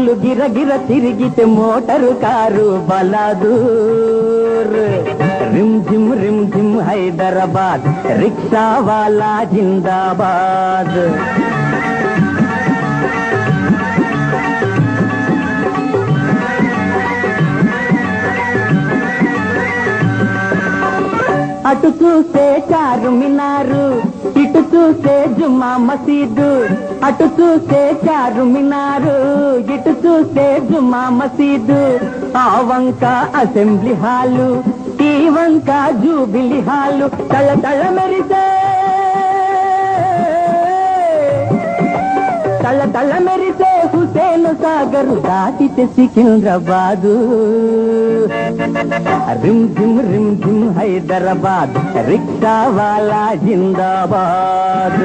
బస్సులు గిరగిర తిరిగితే మోటారు కారు బలాదూర్. రిమ్ జిమ్ హైదరాబాద్ రిక్షా వాలా జిందాబాద్. అటు చూసే చారుమినారు, ఇటు చూసే జుమ్మా మసీదు. అటు చూసే చారుమినారు, ఇటు చూసే జుమ్మా మసీదు. ఆ వంక అసెంబ్లీ హాలు, ఈ వంక జూబిలీ హాలు. తళ తళ మెరిసే తళ తళ మెరిసే హుసేన్ సాగరు దాటితే సికింద్రాబాదు. రిమ్ జిమ్ హైదరాబాద్ రిక్షా వాలా జిందాబాద్.